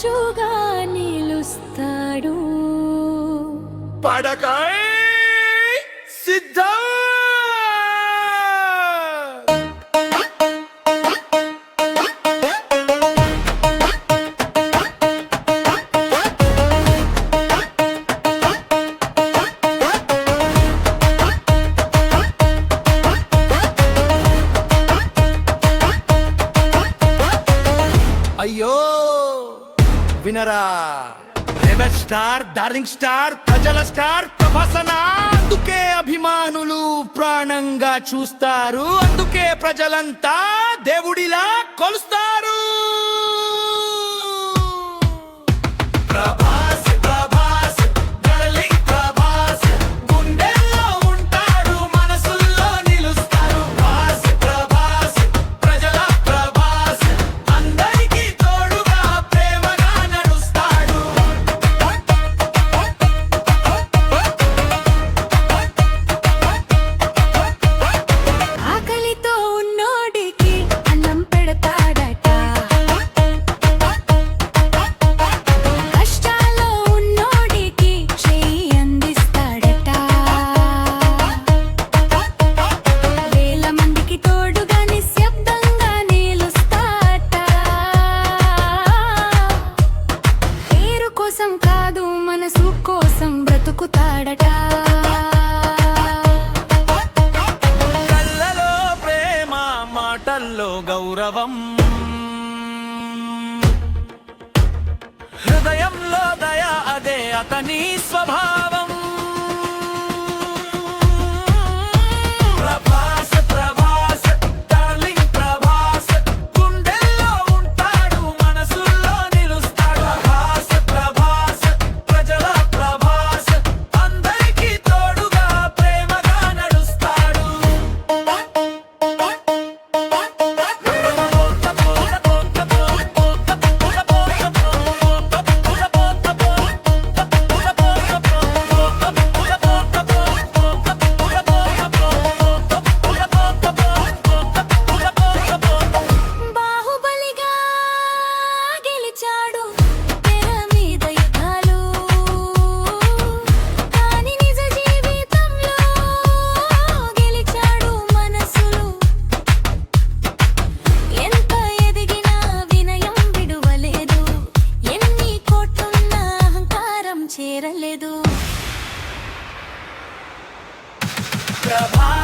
రాజుగా నిలుస్తాడు. పడకాయ్ సిద్ధం. అయ్యో వినరా, రెబెల్ స్టార్, డార్లింగ్ స్టార్, ప్రజల స్టార్ ప్రభాసన. అందుకే అభిమానులు ప్రాణంగా చూస్తారు, అందుకే ప్రజలంతా దేవుడిలా కొలుస్తారు. ప్రభాస్ ప్రభాస్ డార్లింగ్ ప్రభాస్, గుండెల్లో ఉంటాడు మనసుల్లో నిలుస్తారు. ప్రభాస్ ప్రభాస్ ప్రజల ప్రభాస్, అందరికీ తోడుగా ప్రేమగా నడుస్తాడు. ఆకలితో ఉన్నోడికి అన్నం పెడతాడట, కష్టాల్లో ఉన్నోడికి చెయ్యి అందిస్తాడట, వేల మందికి తోడుగా నిశ్శబ్దంగా నిలుస్తాడట. పేరు కోసం కాదు మనసు కోసం బ్రతుకుతాడట. కళ్ళలో ప్రేమ, మాటల్లో గౌరవం, హృదయంలో దయ, అదే అతని స్వభావం. ప్రభాస్ ప్రభాస్ డార్లింగ్ ప్రభాస్, గుండెల్లో ఉంటాడు మనసుల్లో నిలుస్తాడు. ప్రభాస్ ప్రభాస్ ప్రజల ప్రభాస్, అందరికీ తోడుగా ప్రేమగా నడుస్తాడు. బాహుబలిగా గెలిచాడు తెర మీద యుద్ధాలు, కానీ నిజ జీవితంలో గెలిచాడు మనసులు. ఎంత ఎదిగినా వినయం విడువలేదు, ఎన్ని కోట్లున్న అహంకారం చేరలేదు. ప్రభాస్